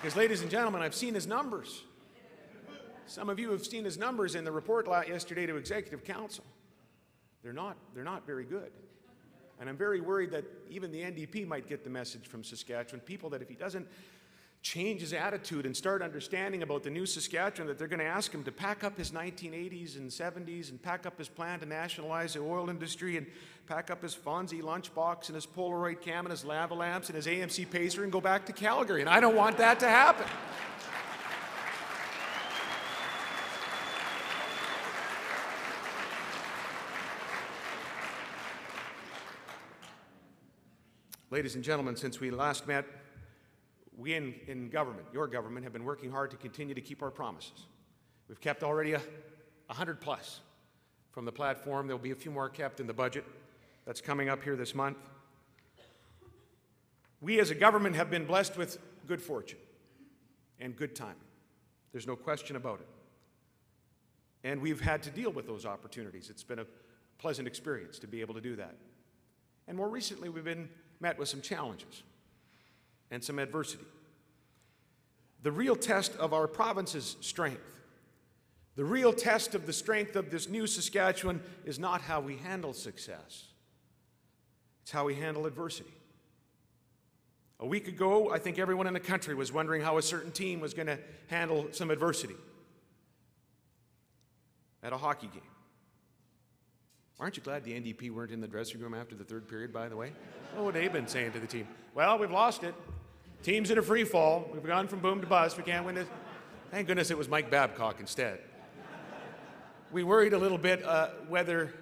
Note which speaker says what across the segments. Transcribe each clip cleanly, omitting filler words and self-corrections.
Speaker 1: Because, ladies and gentlemen, I've seen his numbers. Some of you have seen his numbers in the report yesterday to Executive Council. They're not very good. And I'm very worried that even the NDP might get the message from Saskatchewan people that if he doesn't change his attitude and start understanding about the new Saskatchewan, that they're going to ask him to pack up his 1980s and 70s and pack up his plan to nationalize the oil industry and pack up his Fonzie lunchbox and his Polaroid cam and his lava lamps and his AMC pacer and go back to Calgary. And I don't want that to happen. Ladies and gentlemen, since we last met, we in government, your government, have been working hard to continue to keep our promises. We've kept already 100 plus from the platform. There'll be a few more kept in the budget that's coming up here this month. We as a government have been blessed with good fortune and good timing. There's no question about it. And we've had to deal with those opportunities. It's been a pleasant experience to be able to do that. And more recently, we've been met with some challenges and some adversity. The real test of our province's strength, the real test of the strength of this new Saskatchewan is not how we handle success. It's how we handle adversity. A week ago, I think everyone in the country was wondering how a certain team was going to handle some adversity at a hockey game. Aren't you glad the NDP weren't in the dressing room after the third period, by the way? What would they have been saying to the team? Well, we've lost it. Team's in a free fall. We've gone from boom to bust. We can't win this. Thank goodness it was Mike Babcock instead. We worried a little bit whether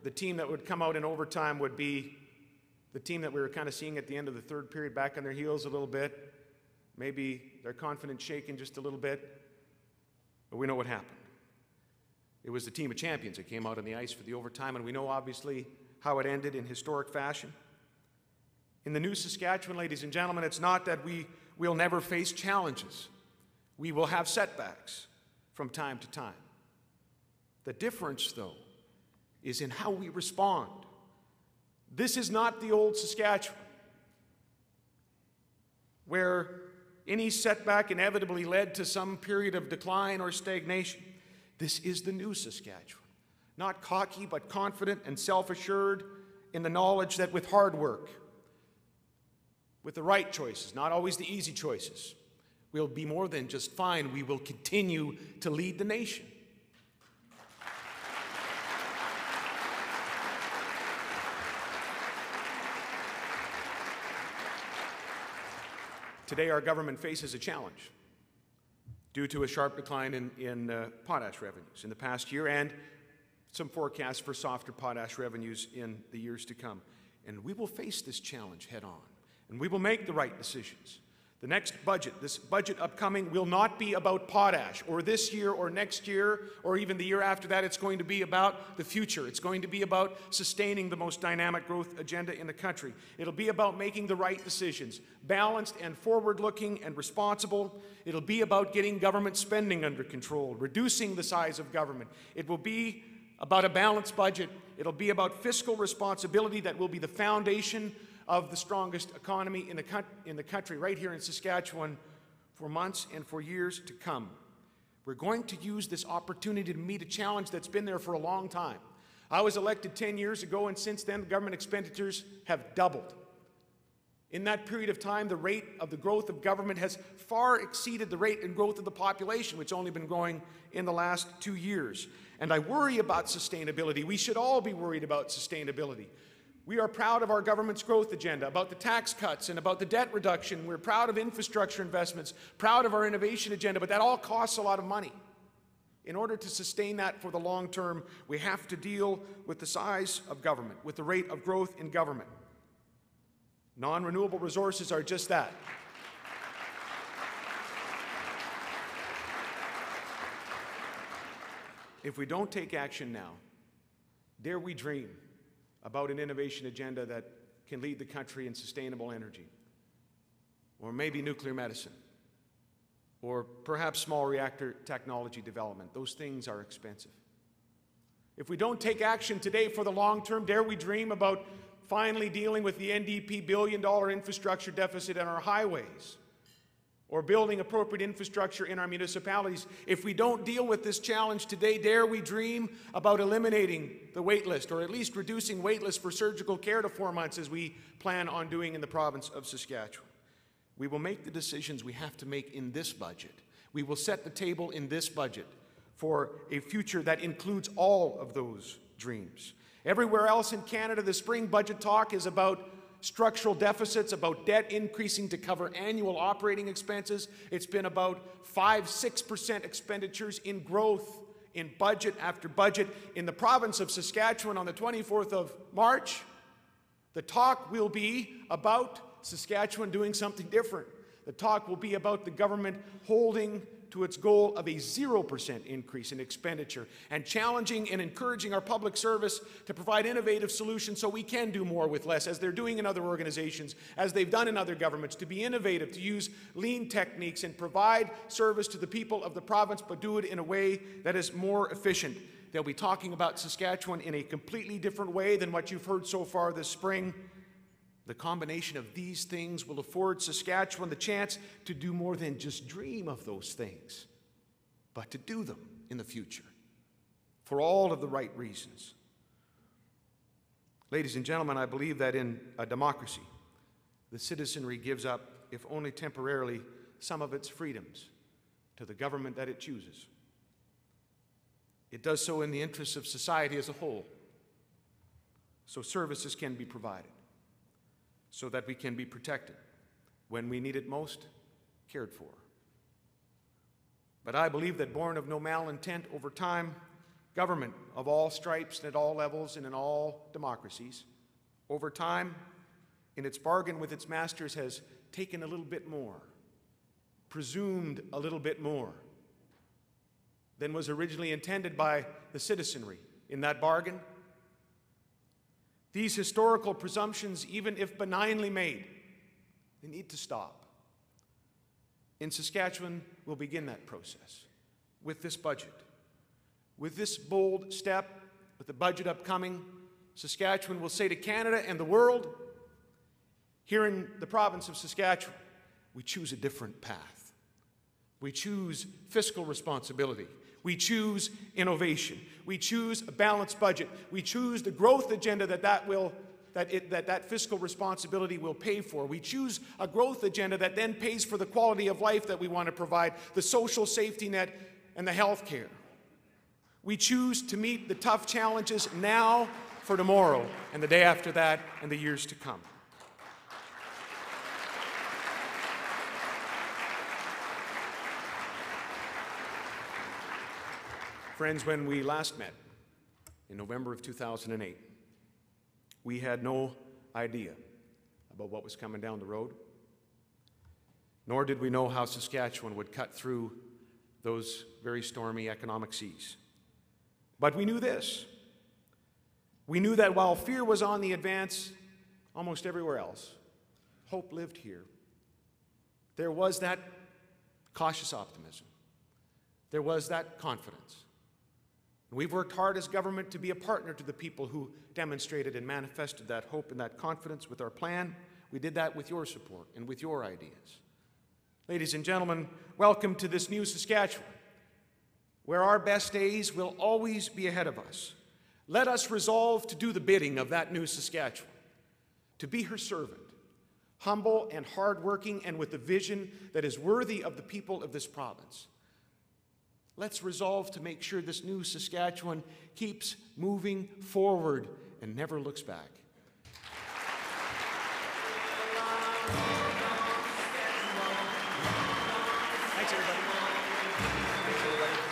Speaker 1: the team that would come out in overtime would be the team that we were kind of seeing at the end of the third period, back on their heels a little bit. Maybe their confidence shaken just a little bit. But we know what happened. It was the team of champions that came out on the ice for the overtime, and we know obviously how it ended in historic fashion. In the new Saskatchewan, ladies and gentlemen, it's not that we'll never face challenges. We will have setbacks from time to time. The difference, though, is in how we respond. This is not the old Saskatchewan, where any setback inevitably led to some period of decline or stagnation. This is the new Saskatchewan, not cocky but confident and self-assured in the knowledge that with hard work, with the right choices, not always the easy choices, we'll be more than just fine. We will continue to lead the nation. Today, our government faces a challenge due to a sharp decline in potash revenues in the past year and some forecasts for softer potash revenues in the years to come. And we will face this challenge head on, and we will make the right decisions. The next budget, this budget upcoming, will not be about potash, or this year or next year, or even the year after that. It's going to be about the future. It's going to be about sustaining the most dynamic growth agenda in the country. It'll be about making the right decisions, balanced and forward-looking and responsible. It'll be about getting government spending under control, reducing the size of government. It will be about a balanced budget. It'll be about fiscal responsibility that will be the foundation of the strongest economy in the country, right here in Saskatchewan, for months and for years to come. We're going to use this opportunity to meet a challenge that's been there for a long time. I was elected 10 years ago, and since then, government expenditures have doubled. In that period of time, the rate of the growth of government has far exceeded the rate and growth of the population, which has only been growing in the last 2 years. And I worry about sustainability. We should all be worried about sustainability. We are proud of our government's growth agenda, about the tax cuts and about the debt reduction. We're proud of infrastructure investments, proud of our innovation agenda, but that all costs a lot of money. In order to sustain that for the long term, we have to deal with the size of government, with the rate of growth in government. Non-renewable resources are just that. If we don't take action now, dare we dream about an innovation agenda that can lead the country in sustainable energy, or maybe nuclear medicine, or perhaps small reactor technology development. Those things are expensive. If we don't take action today for the long term, dare we dream about finally dealing with the NDP billion-dollar infrastructure deficit on our highways, or building appropriate infrastructure in our municipalities. If we don't deal with this challenge today, dare we dream about eliminating the wait list, or at least reducing wait lists for surgical care to 4 months, as we plan on doing in the province of Saskatchewan. We will make the decisions we have to make in this budget. We will set the table in this budget for a future that includes all of those dreams. Everywhere else in Canada, the spring budget talk is about structural deficits, about debt increasing to cover annual operating expenses. It's been about 5-6% expenditures in growth in budget after budget. In the province of Saskatchewan on the 24th of March, the talk will be about Saskatchewan doing something different. The talk will be about the government holding to its goal of a 0% increase in expenditure and challenging and encouraging our public service to provide innovative solutions so we can do more with less, as they're doing in other organizations, as they've done in other governments, to be innovative, to use lean techniques and provide service to the people of the province, but do it in a way that is more efficient. They'll be talking about Saskatchewan in a completely different way than what you've heard so far this spring. The combination of these things will afford Saskatchewan the chance to do more than just dream of those things, but to do them in the future for all of the right reasons. Ladies and gentlemen, I believe that in a democracy, the citizenry gives up, if only temporarily, some of its freedoms to the government that it chooses. It does so in the interests of society as a whole, so services can be provided, so that we can be protected when we need it most, cared for. But I believe that, born of no malintent, over time, government of all stripes and at all levels and in all democracies, over time, in its bargain with its masters, has taken a little bit more, presumed a little bit more than was originally intended by the citizenry in that bargain. These historical presumptions, even if benignly made, they need to stop. In Saskatchewan, we'll begin that process with this budget. With this bold step, with the budget upcoming, Saskatchewan will say to Canada and the world, here in the province of Saskatchewan, we choose a different path. We choose fiscal responsibility. We choose innovation. We choose a balanced budget. We choose the growth agenda that fiscal responsibility will pay for. We choose a growth agenda that then pays for the quality of life that we want to provide, the social safety net and the health care. We choose to meet the tough challenges now for tomorrow and the day after that and the years to come. Friends, when we last met in November of 2008, we had no idea about what was coming down the road, nor did we know how Saskatchewan would cut through those very stormy economic seas. But we knew this. We knew that while fear was on the advance almost everywhere else, hope lived here. There was that cautious optimism. There was that confidence. We've worked hard as government to be a partner to the people who demonstrated and manifested that hope and that confidence with our plan. We did that with your support and with your ideas. Ladies and gentlemen, welcome to this new Saskatchewan, where our best days will always be ahead of us. Let us resolve to do the bidding of that new Saskatchewan, to be her servant, humble and hardworking and with a vision that is worthy of the people of this province. Let's resolve to make sure this new Saskatchewan keeps moving forward and never looks back. Thanks, everybody. Thanks, everybody.